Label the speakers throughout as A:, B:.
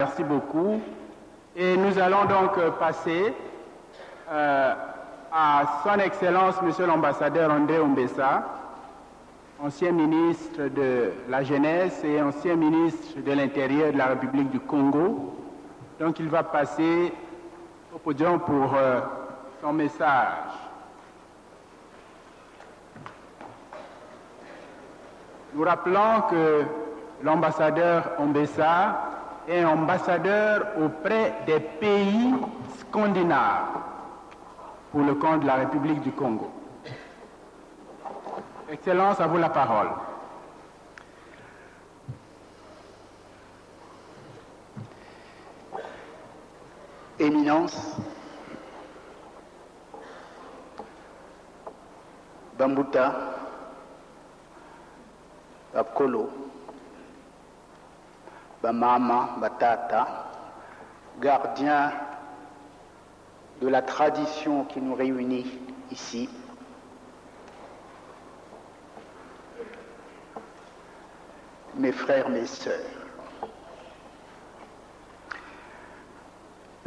A: Merci beaucoup. Et nous allons donc passer à Son Excellence, Monsieur l'ambassadeur André Ombessa, ancien ministre de la Jeunesse et ancien ministre de l'Intérieur de la République du Congo. Donc il va passer au podium pour son message. Nous rappelons que l'ambassadeur Ombessa est ambassadeur auprès des pays scandinaves pour le compte de la République du Congo. Excellence, à vous la parole.
B: Éminence, Bambuta, Bakolo, Bamama, Batata, gardien de la tradition qui nous réunit ici, mes frères, mes sœurs,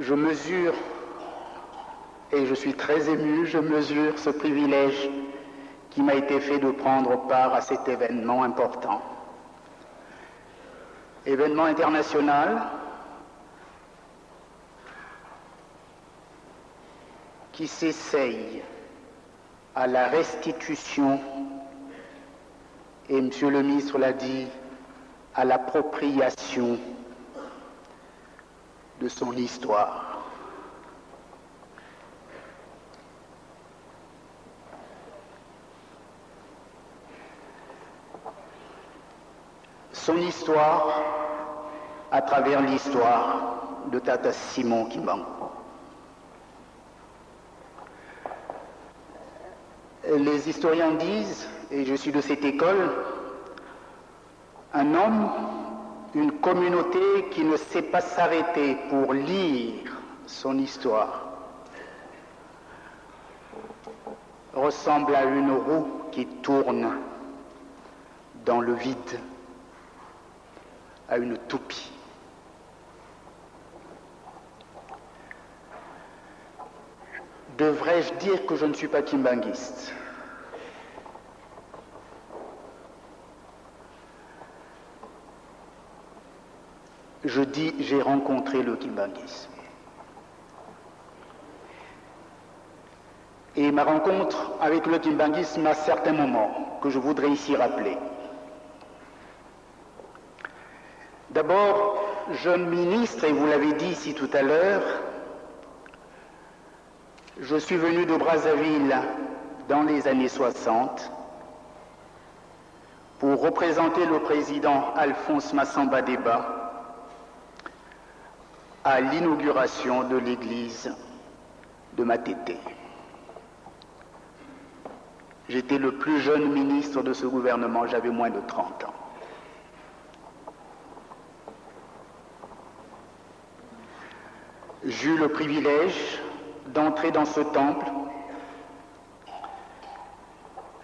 B: je mesure, et je suis très ému, je mesure ce privilège qui m'a été fait de prendre part à cet événement important. Événement international qui s'essaye à la restitution, et Monsieur le ministre l'a dit, à l'appropriation de son histoire. Son histoire à travers l'histoire de Tata Simon Kimbangu. Les historiens disent, et je suis de cette école, un homme, une communauté qui ne sait pas s'arrêter pour lire son histoire ressemble à une roue qui tourne dans le vide, à une toupie. Devrais-je dire que je ne suis pas kimbanguiste? Je dis, j'ai rencontré le kimbanguisme. Et ma rencontre avec le kimbanguisme à certains moments que je voudrais ici rappeler. D'abord, jeune ministre, et vous l'avez dit ici tout à l'heure, je suis venu de Brazzaville dans les années 60 pour représenter le président Alphonse Massamba Deba à l'inauguration de l'église de Matete. J'étais le plus jeune ministre de ce gouvernement, j'avais moins de 30 ans. J'eus le privilège d'entrer dans ce temple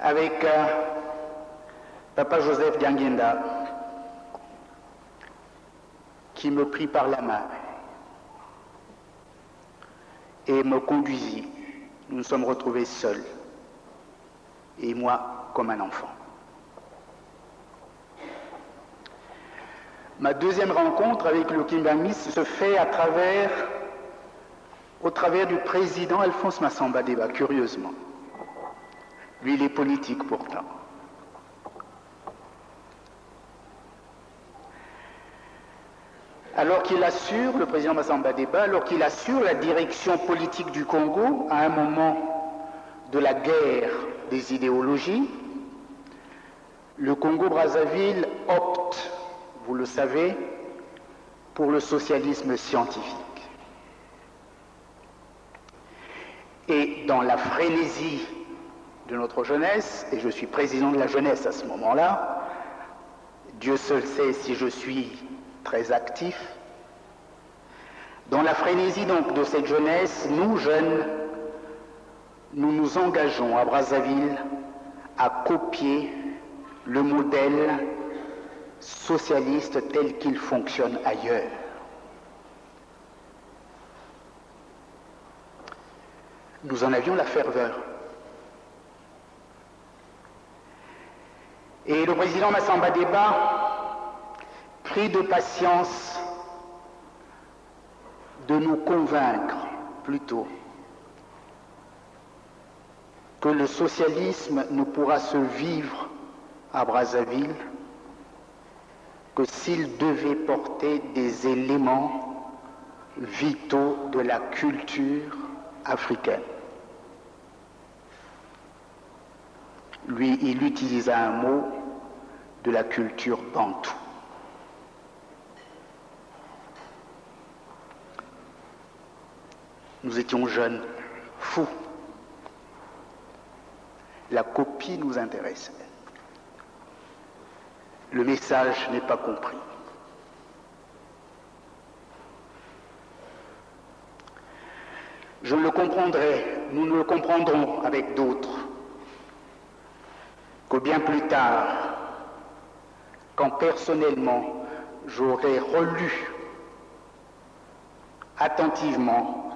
B: avec Papa Joseph Dianguenda qui me prit par la main et me conduisit. Nous nous sommes retrouvés seuls, et moi comme un enfant. Ma deuxième rencontre avec le kimbanguisme se fait au travers du président Alphonse Massamba Deba, curieusement. Lui, il est politique pourtant. Alors qu'il assure, le président Massamba Deba, alors qu'il assure la direction politique du Congo à un moment de la guerre des idéologies, le Congo-Brazzaville opte, vous le savez, pour le socialisme scientifique. Et dans la frénésie de notre jeunesse, et je suis président de la jeunesse à ce moment-là, Dieu seul sait si je suis très actif, dans la frénésie donc de cette jeunesse, nous jeunes, nous nous engageons à Brazzaville à copier le modèle socialiste tel qu'il fonctionne ailleurs. nous en avions la ferveur. Et le président Massamba Déba prit de patience de nous convaincre plutôt que le socialisme ne pourra se vivre à Brazzaville que s'il devait porter des éléments vitaux de la culture africaine. Lui, il utilisa un mot de la culture bantoue. Nous étions jeunes, fous. La copie nous intéressait. Le message n'est pas compris. Je le comprendrai, nous ne le comprendrons avec d'autres, que bien plus tard, quand personnellement j'aurai relu attentivement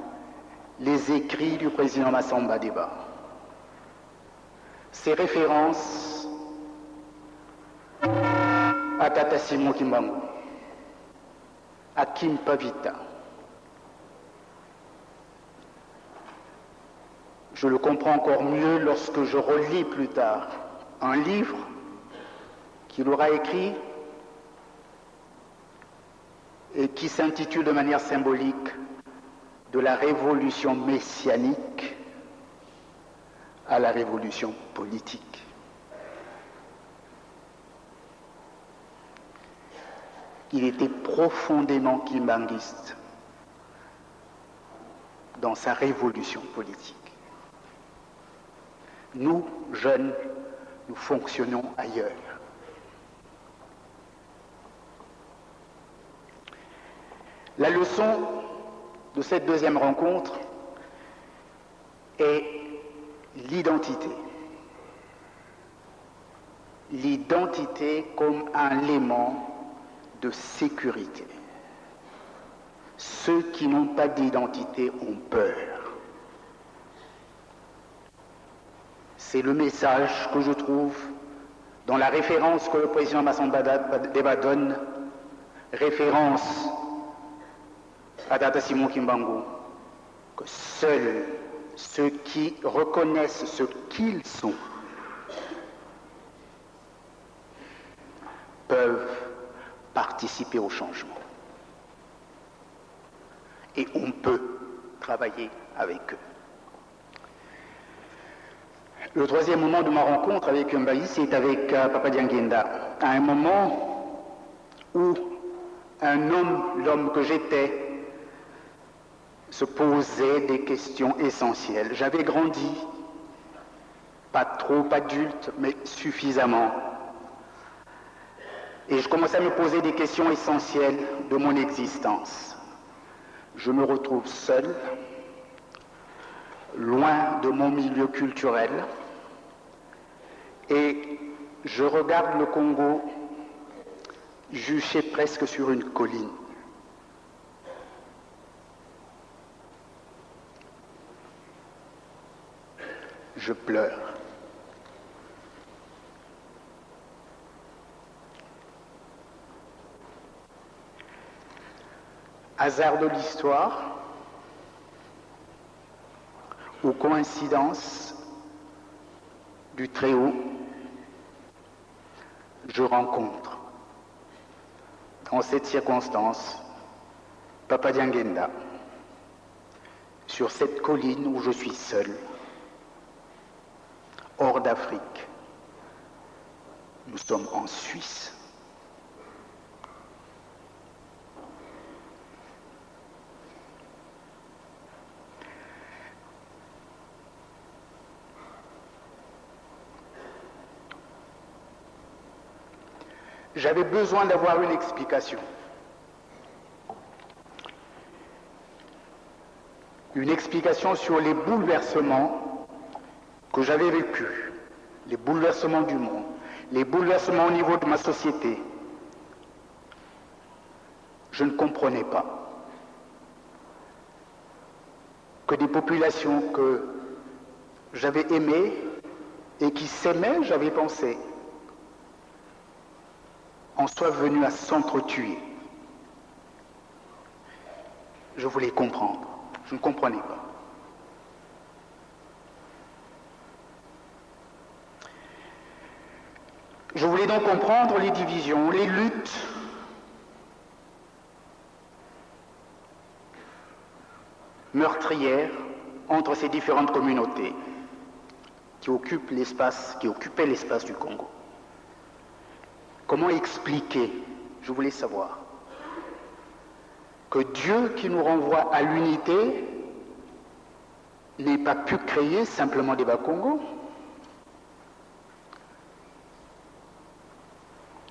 B: les écrits du président Massamba Déba. Ses références à Tata Simon Kimbangu, à Kim Pavita. Je le comprends encore mieux lorsque je relis plus tard un livre qu'il aura écrit et qui s'intitule de manière symbolique de la révolution messianique à la révolution politique. Il était profondément kimbanguiste dans sa révolution politique. Nous, jeunes, nous fonctionnons ailleurs. La leçon de cette deuxième rencontre est l'identité. L'identité comme un élément de sécurité. Ceux qui n'ont pas d'identité ont peur. C'est le message que je trouve dans la référence que le président Massamba Déba donne, référence à Tata Simon Kimbangu, que seuls ceux qui reconnaissent ce qu'ils sont peuvent participer au changement. Et on peut travailler avec eux. Le troisième moment de ma rencontre avec Mbaï, c'est avec Papa Dianguinda, à un moment où un homme, l'homme que j'étais, se posait des questions essentielles. J'avais grandi, pas trop adulte, mais suffisamment. Et je commençais à me poser des questions essentielles de mon existence. Je me retrouve seul, loin de mon milieu culturel, et je regarde le Congo juché presque sur une colline. Je pleure. Hasard de l'histoire ou coïncidence du Très-Haut, je rencontre dans cette circonstance Papa Dianguinda sur cette colline où je suis seul, hors d'Afrique. Nous sommes en Suisse. J'avais besoin d'avoir une explication. Une explication sur les bouleversements que j'avais vécus, les bouleversements du monde, les bouleversements au niveau de ma société. Je ne comprenais pas. que des populations que j'avais aimées et qui s'aimaient, j'avais pensé, en soient venues à s'entretuer. Je voulais comprendre. Je ne comprenais pas. Je voulais donc comprendre les divisions, les luttes, meurtrières entre ces différentes communautés qui occupaient l'espace du Congo. Comment expliquer, je voulais savoir, que Dieu qui nous renvoie à l'unité n'ait pas pu créer simplement des Bas-Congo.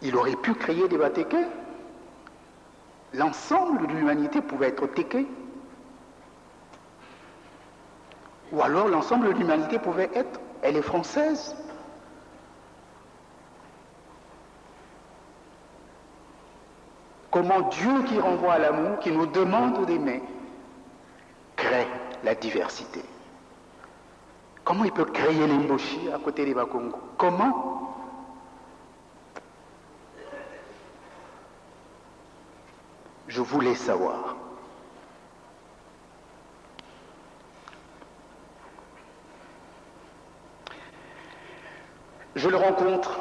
B: Il aurait pu créer des Batékés. L'ensemble de l'humanité pouvait être Téké. Ou alors l'ensemble de l'humanité pouvait être, elle est française. Comment Dieu qui renvoie à l'amour, qui nous demande d'aimer, crée la diversité? Comment il peut créer les Mboshi à côté des Bakongo? Comment? Je voulais savoir. Je le rencontre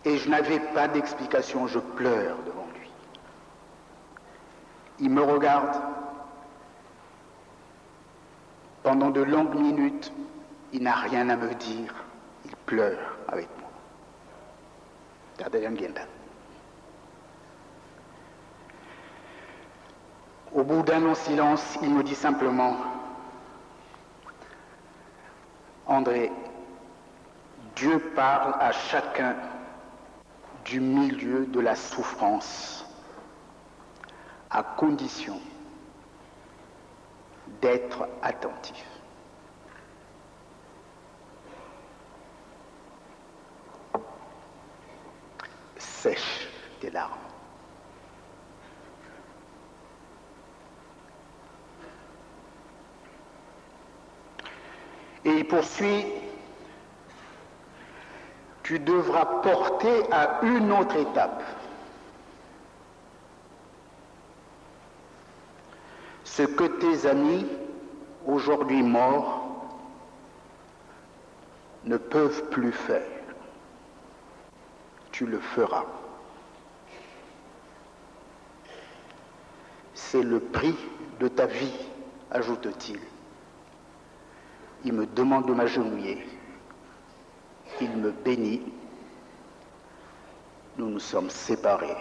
B: et je n'avais pas d'explication, je pleure devant lui. Il me regarde. Pendant de longues minutes, il n'a rien à me dire. Il pleure avec moi. Au bout d'un long silence, il me dit simplement, André, Dieu parle à chacun du milieu de la souffrance, à condition d'être attentif. Sèche tes larmes. Et il poursuit, tu devras porter à une autre étape ce que tes amis, aujourd'hui morts, ne peuvent plus faire. Tu le feras. C'est le prix de ta vie, ajoute-t-il. Il me demande de m'agenouiller. Il me bénit. Nous nous sommes séparés.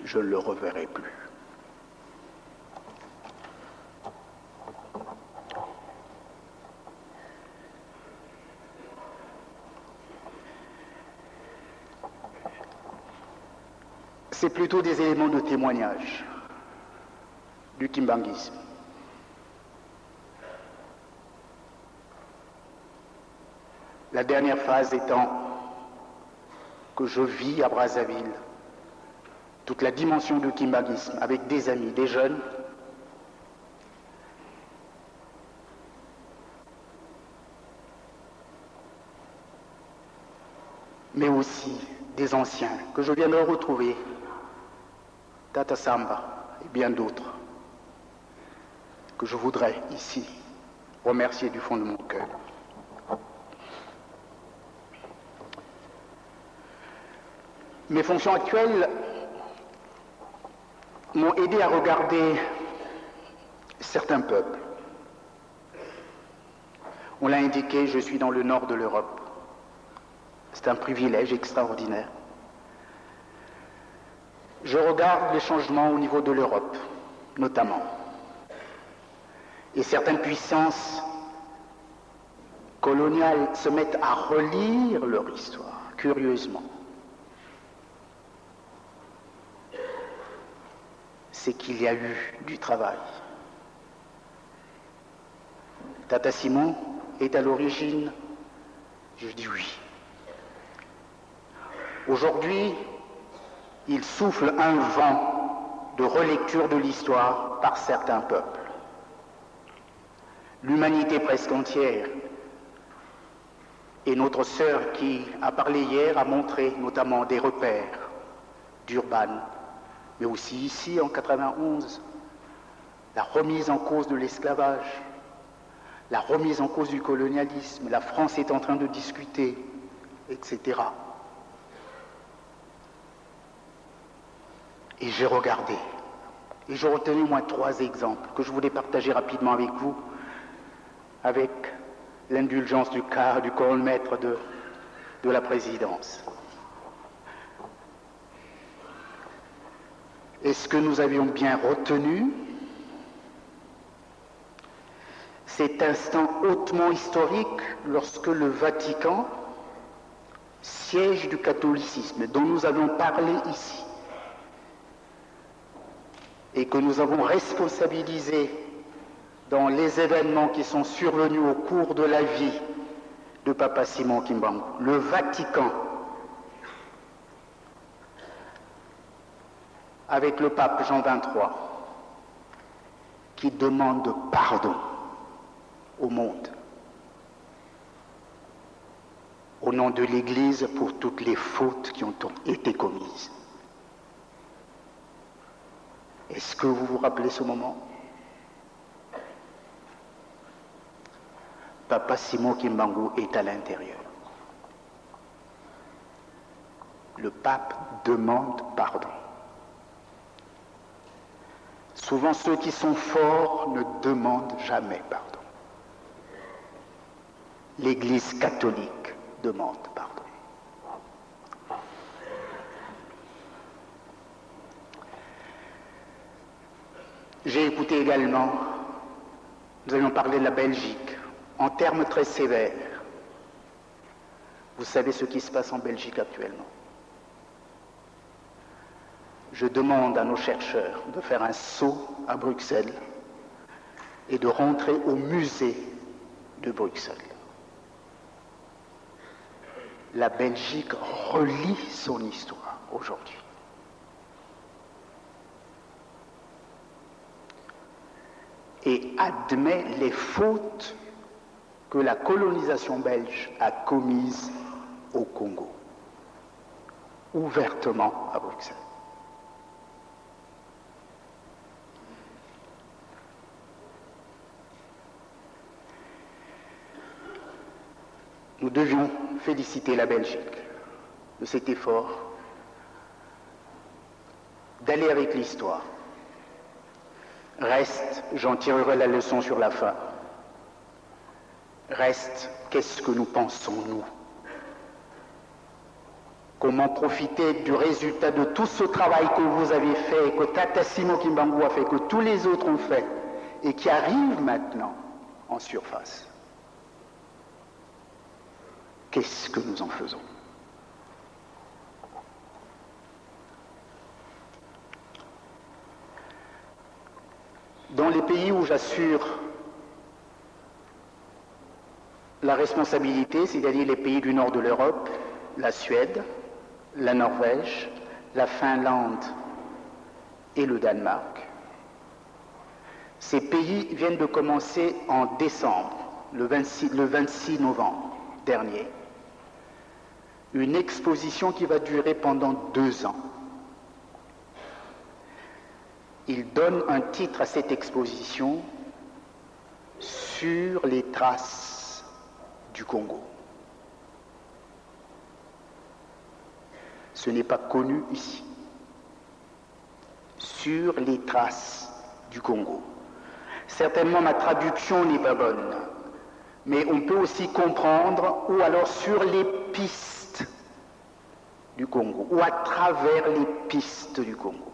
B: Je ne le reverrai plus. C'est plutôt des éléments de témoignage du kimbanguisme. La dernière phase étant que je vis à Brazzaville toute la dimension du kimbanguisme avec des amis, des jeunes, mais aussi des anciens que je viens de retrouver, Tata Samba et bien d'autres, que je voudrais ici remercier du fond de mon cœur. Mes fonctions actuelles m'ont aidé à regarder certains peuples. On l'a indiqué, je suis dans le nord de l'Europe. C'est un privilège extraordinaire. Je regarde les changements au niveau de l'Europe, notamment. Et certaines puissances coloniales se mettent à relire leur histoire, curieusement. C'est qu'il y a eu du travail. Tata Simon est à l'origine, je dis oui. Aujourd'hui, il souffle un vent de relecture de l'histoire par certains peuples. L'humanité presque entière, et notre sœur qui a parlé hier a montré notamment des repères d'Urban, mais aussi ici en 91, la remise en cause de l'esclavage, la remise en cause du colonialisme, la France est en train de discuter, etc. Et j'ai regardé, et j'ai retenu au moins 3 exemples que je voulais partager rapidement avec vous, avec l'indulgence du chronomètre de la présidence. Est-ce que nous avions bien retenu cet instant hautement historique lorsque le Vatican, siège du catholicisme, dont nous avons parlé ici, et que nous avons responsabilisé dans les événements qui sont survenus au cours de la vie de Papa Simon Kimbangu, le Vatican, avec le pape Jean XXIII, qui demande pardon au monde, au nom de l'Église pour toutes les fautes qui ont été commises. Est-ce que vous vous rappelez ce moment? Papa Simon Kimbangu est à l'intérieur. Le pape demande pardon. Souvent, ceux qui sont forts ne demandent jamais pardon. L'Église catholique demande pardon. J'ai écouté également, nous avions parlé de la Belgique, en termes très sévères. Vous savez ce qui se passe en Belgique actuellement. Je demande à nos chercheurs de faire un saut à Bruxelles et de rentrer au musée de Bruxelles. La Belgique relit son histoire aujourd'hui. Et admet les fautes que la colonisation belge a commises au Congo, ouvertement à Bruxelles. Nous devions féliciter la Belgique de cet effort d'aller avec l'histoire. Reste, j'en tirerai la leçon sur la fin, reste, qu'est-ce que nous pensons, nous? Comment profiter du résultat de tout ce travail que vous avez fait, que Tata Simon Kimbangu a fait, que tous les autres ont fait, et qui arrive maintenant en surface? Qu'est-ce que nous en faisons? Dans les pays où j'assure la responsabilité, c'est-à-dire les pays du nord de l'Europe, la Suède, la Norvège, la Finlande et le Danemark, ces pays viennent de commencer en décembre, le 26 novembre dernier, une exposition qui va durer pendant 2 ans. Il donne un titre à cette exposition sur les traces du Congo. Ce n'est pas connu ici. Sur les traces du Congo. Certainement ma traduction n'est pas bonne, mais on peut aussi comprendre, ou alors sur les pistes du Congo, ou à travers les pistes du Congo.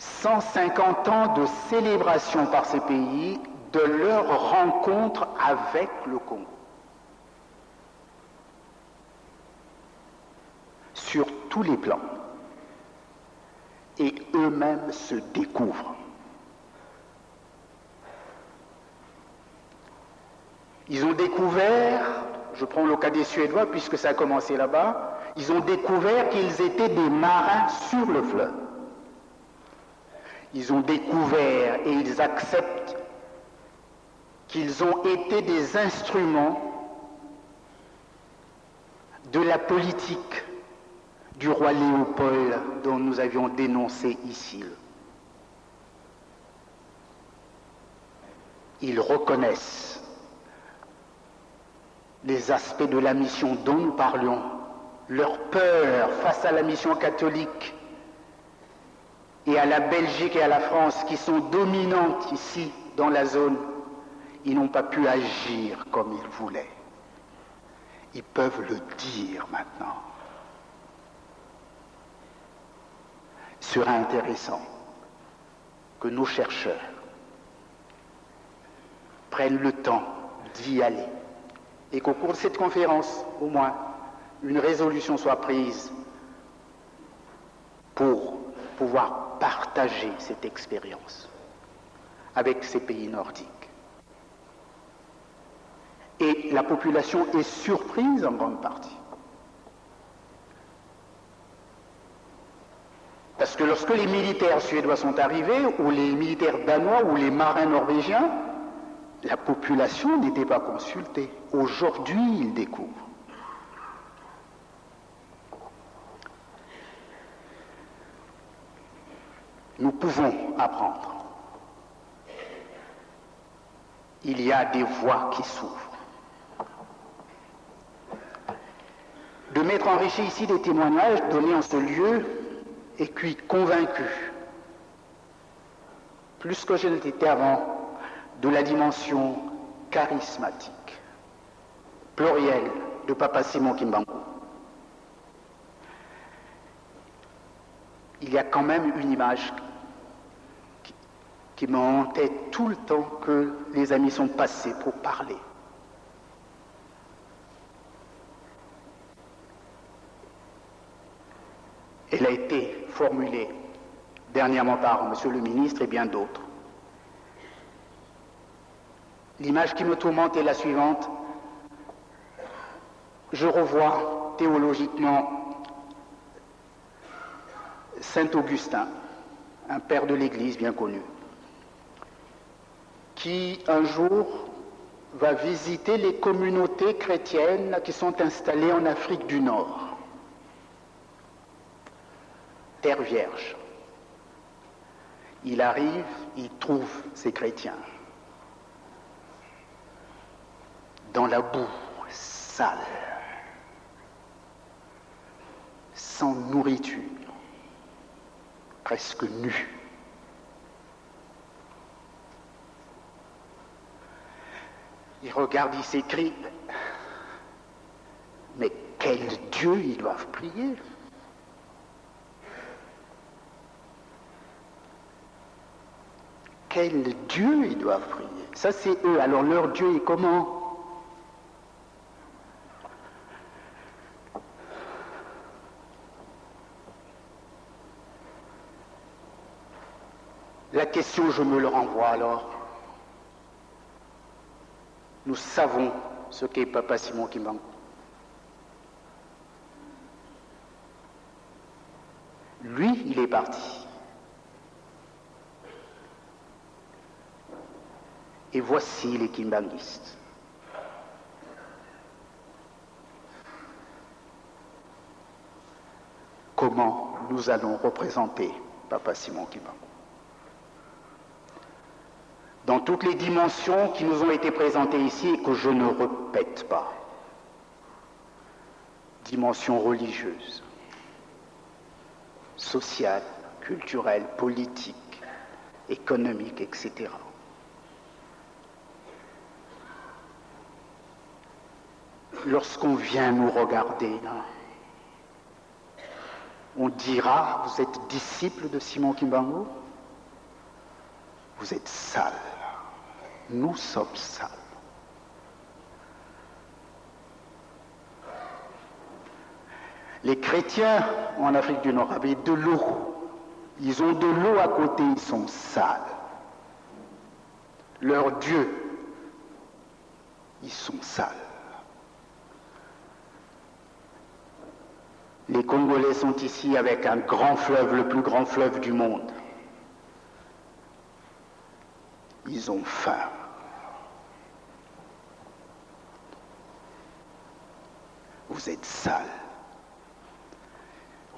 B: 150 ans de célébration par ces pays de leur rencontre avec le Congo. Sur tous les plans. Et eux-mêmes se découvrent. Ils ont découvert, je prends le cas des Suédois puisque ça a commencé là-bas, ils ont découvert qu'ils étaient des marins sur le fleuve. Ils ont découvert et ils acceptent qu'ils ont été des instruments de la politique du roi Léopold dont nous avions dénoncé ici. Ils reconnaissent les aspects de la mission dont nous parlions, leur peur face à la mission catholique et à la Belgique et à la France qui sont dominantes ici dans la zone. Ils n'ont pas pu agir comme ils voulaient. Ils peuvent le dire maintenant. Il serait intéressant que nos chercheurs prennent le temps d'y aller et qu'au cours de cette conférence, au moins, une résolution soit prise pour pouvoir partager cette expérience avec ces pays nordiques. Et la population est surprise en grande partie. Parce que lorsque les militaires suédois sont arrivés, ou les militaires danois, ou les marins norvégiens, la population n'était pas consultée. Aujourd'hui, ils découvrent. Nous pouvons apprendre. Il y a des voies qui s'ouvrent. De m'être enrichi ici des témoignages donnés en ce lieu et puis convaincu, plus que je ne l'étais avant, de la dimension charismatique, plurielle de Papa Simon Kimbangu. Il y a quand même une image qui me hantait tout le temps que les amis sont passés pour parler. Elle a été formulée dernièrement par Monsieur le ministre et bien d'autres. L'image qui me tourmente est la suivante. Je revois théologiquement Saint Augustin, un père de l'Église bien connu, qui un jour va visiter les communautés chrétiennes qui sont installées en Afrique du Nord. Terre vierge. Il arrive, il trouve ces chrétiens dans la boue, sale, sans nourriture, presque nus. Il regarde, il s'écrie, mais quel Dieu ils doivent prier? Quel Dieu ils doivent prier? Ça c'est eux. Alors leur Dieu est comment? La question, je me le renvoie alors. Nous savons ce qu'est Papa Simon Kimbangu. Lui, il est parti. Et voici les Kimbanguistes. Comment nous allons représenter Papa Simon Kimbangu? Dans toutes les dimensions qui nous ont été présentées ici et que je ne répète pas. Dimension religieuse, sociale, culturelle, politique, économique, etc. Lorsqu'on vient nous regarder, là, on dira, vous êtes disciple de Simon Kimbangu? Vous êtes sales. Nous sommes sales. Les chrétiens en Afrique du Nord avaient de l'eau. Ils ont de l'eau à côté, ils sont sales. Leur Dieu, ils sont sales. Les Congolais sont ici avec un grand fleuve, le plus grand fleuve du monde. Ils ont faim. Vous êtes sale.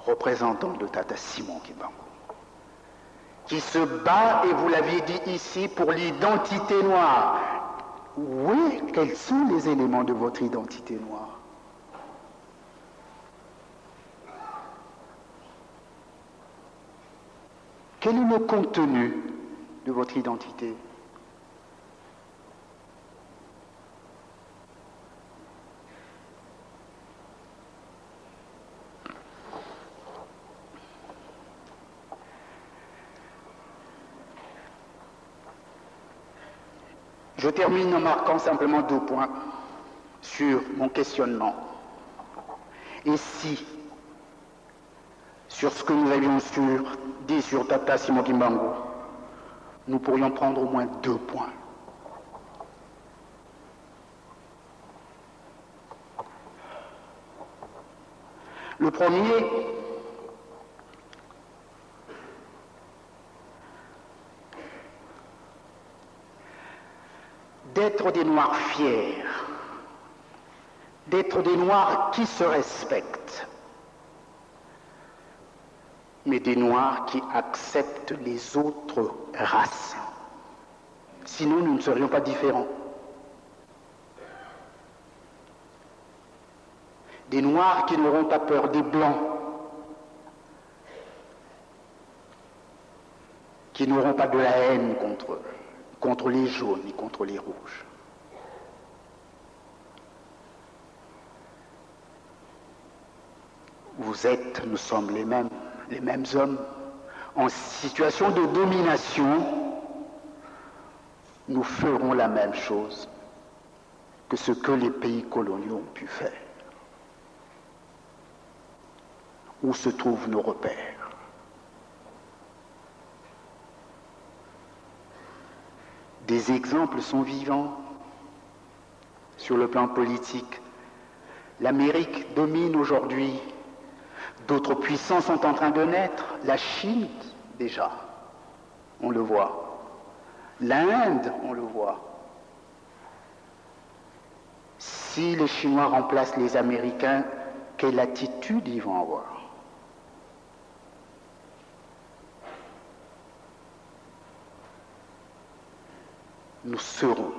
B: Représentant de Tata Simon Kimbangu, qui se bat, et vous l'aviez dit ici, pour l'identité noire. Oui, quels sont les éléments de votre identité noire? Quel est le contenu de votre identité? Je termine en marquant simplement 2 points sur mon questionnement. Et si, sur ce que nous avions dit sur Tata Simon Kimbangu, nous pourrions prendre au moins 2 points. Le premier, d'être des Noirs fiers, d'être des Noirs qui se respectent, mais des Noirs qui acceptent les autres races. Sinon, nous ne serions pas différents. Des Noirs qui n'auront pas peur des Blancs, qui n'auront pas de la haine contre eux, contre les jaunes et contre les rouges. Nous sommes les mêmes hommes, en situation de domination. Nous ferons la même chose que ce que les pays coloniaux ont pu faire. Où se trouvent nos repères? Des exemples sont vivants sur le plan politique. L'Amérique domine aujourd'hui. D'autres puissances sont en train de naître. La Chine, déjà, on le voit. L'Inde, on le voit. Si les Chinois remplacent les Américains, quelle attitude ils vont avoir? Nous serons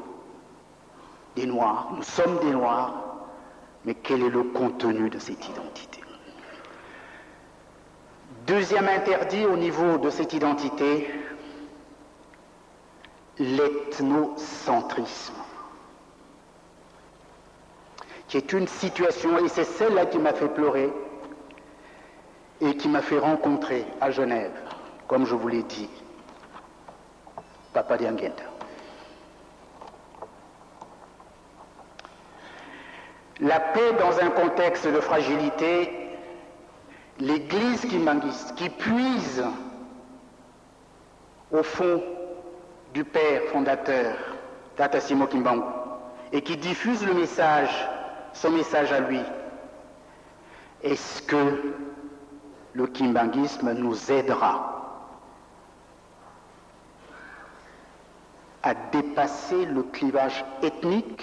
B: des Noirs, nous sommes des Noirs, mais quel est le contenu de cette identité? Deuxième interdit au niveau de cette identité, l'ethnocentrisme, qui est une situation, et c'est celle-là qui m'a fait pleurer et qui m'a fait rencontrer à Genève, comme je vous l'ai dit, Papa Diangenda. La paix dans un contexte de fragilité, l'Église kimbanguiste qui puise au fond du père fondateur, Tata Simon Kimbangu, et qui diffuse le message, son message à lui. Est-ce que le kimbanguisme nous aidera à dépasser le clivage ethnique?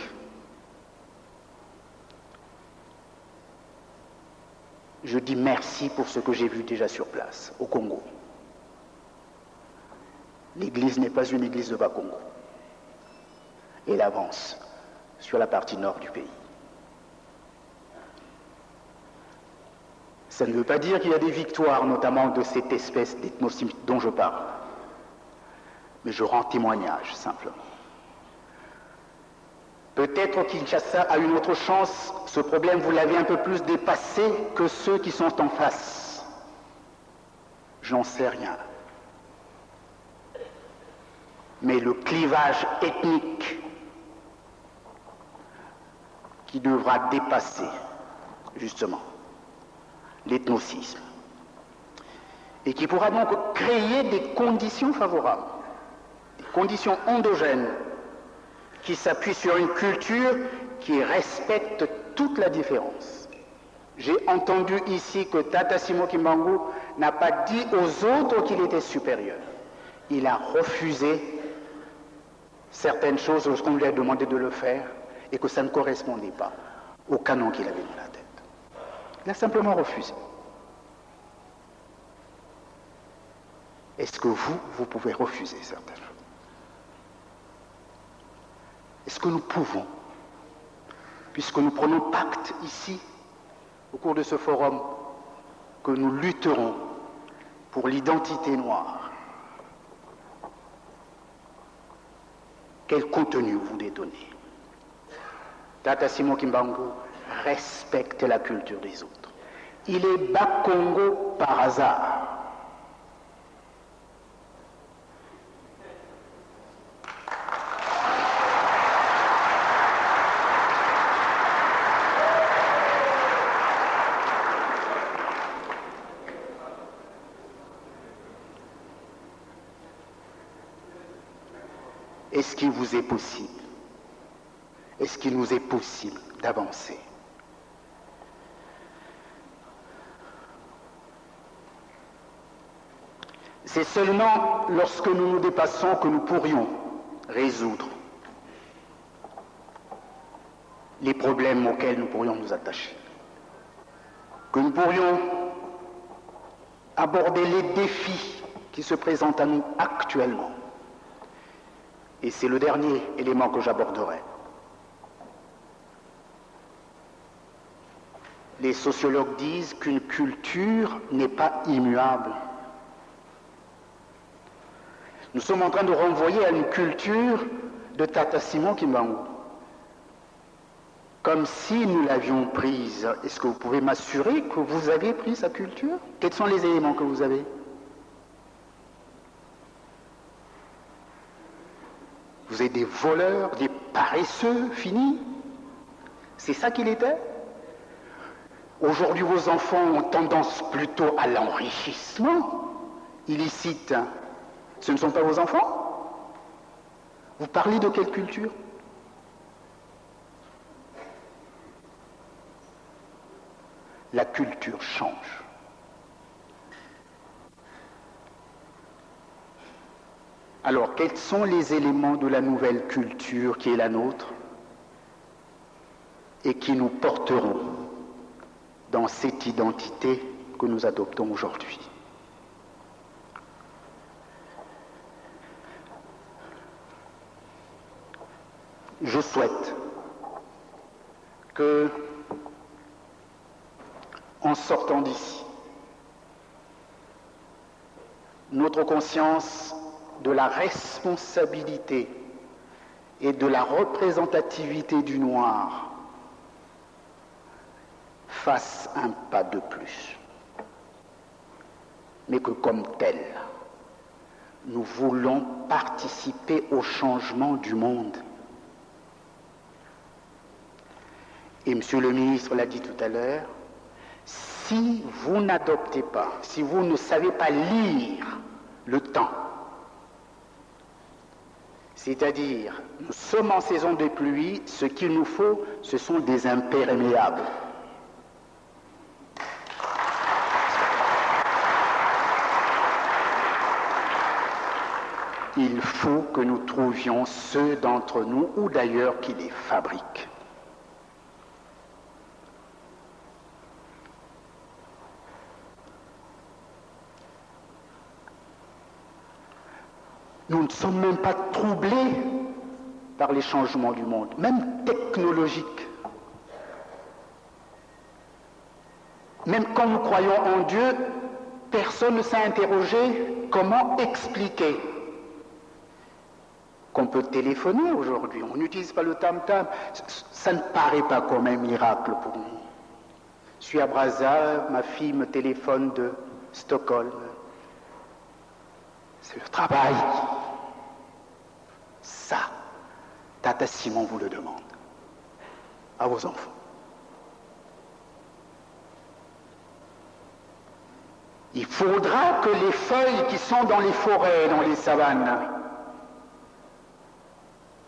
B: Je dis merci pour ce que j'ai vu déjà sur place, au Congo. L'Église n'est pas une église de Bas-Congo. Elle avance sur la partie nord du pays. Ça ne veut pas dire qu'il y a des victoires, notamment de cette espèce d'ethnocisme dont je parle. Mais je rends témoignage, simplement. Peut-être Kinshasa a une autre chance, ce problème, vous l'avez un peu plus dépassé que ceux qui sont en face. J'en sais rien. Mais le clivage ethnique qui devra dépasser, justement, l'ethnocisme, et qui pourra donc créer des conditions favorables, des conditions endogènes, qui s'appuie sur une culture qui respecte toute la différence. J'ai entendu ici que Tata Simon Kimbangu n'a pas dit aux autres qu'il était supérieur. Il a refusé certaines choses lorsqu'on lui a demandé de le faire et que ça ne correspondait pas au canon qu'il avait dans la tête. Il a simplement refusé. Est-ce que vous pouvez refuser certaines choses? Est-ce que nous pouvons, puisque nous prenons pacte ici, au cours de ce forum, que nous lutterons pour l'identité noire, quel contenu vous voulez donner? Tata Simon Kimbangu respecte la culture des autres. Il est Bakongo par hasard. Est-ce qu'il vous est possible, est-ce qu'il nous est possible d'avancer? C'est seulement lorsque nous nous dépassons que nous pourrions résoudre les problèmes auxquels nous pourrions nous attacher, que nous pourrions aborder les défis qui se présentent à nous actuellement. Et c'est le dernier élément que j'aborderai. Les sociologues disent qu'une culture n'est pas immuable. Nous sommes en train de renvoyer à une culture de Tata Simon Kimbangu, comme si nous l'avions prise. Est-ce que vous pouvez m'assurer que vous avez pris sa culture? Quels sont les éléments que vous avez? Vous êtes des voleurs, des paresseux finis? C'est ça qu'il était? Aujourd'hui, vos enfants ont tendance plutôt à l'enrichissement illicite. Ce ne sont pas vos enfants? Vous parlez de quelle culture? La culture change. Alors, quels sont les éléments de la nouvelle culture qui est la nôtre et qui nous porteront dans cette identité que nous adoptons aujourd'hui? Je souhaite que, en sortant d'ici, notre conscience de la responsabilité et de la représentativité du noir fasse un pas de plus, mais que comme tel, nous voulons participer au changement du monde. Et Monsieur le ministre l'a dit tout à l'heure, si vous n'adoptez pas, si vous ne savez pas lire le temps, c'est-à-dire, nous sommes en saison de pluie, ce qu'il nous faut, ce sont des imperméables. Il faut que nous trouvions ceux d'entre nous, ou d'ailleurs qui les fabriquent. Nous ne sommes même pas troublés par les changements du monde, même technologiques. Même quand nous croyons en Dieu, personne ne s'est interrogé comment expliquer qu'on peut téléphoner aujourd'hui. On n'utilise pas le tam-tam. Ça ne paraît pas comme un miracle pour nous. Je suis à Brazza, ma fille me téléphone de Stockholm. C'est le travail. Ça, Tata Simon vous le demande. À vos enfants. Il faudra que les feuilles qui sont dans les forêts, dans les savanes,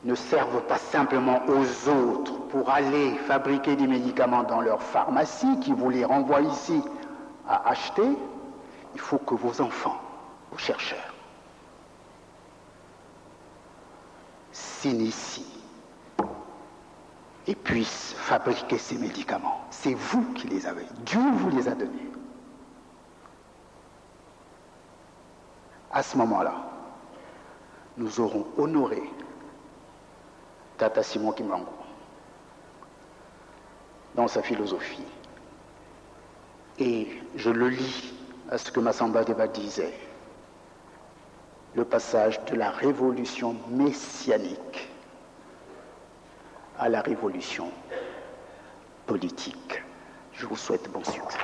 B: ne servent pas simplement aux autres pour aller fabriquer des médicaments dans leur pharmacie qui vous les renvoient ici à acheter. Il faut que vos enfants, vos chercheurs, s'initie et puisse fabriquer ces médicaments. C'est vous qui les avez. Dieu vous les a donnés. À ce moment-là, nous aurons honoré Tata Simon Kimbangu dans sa philosophie. Et je le lis à ce que Massamba Deba disait, le passage de la révolution messianique à la révolution politique. Je vous souhaite bon succès.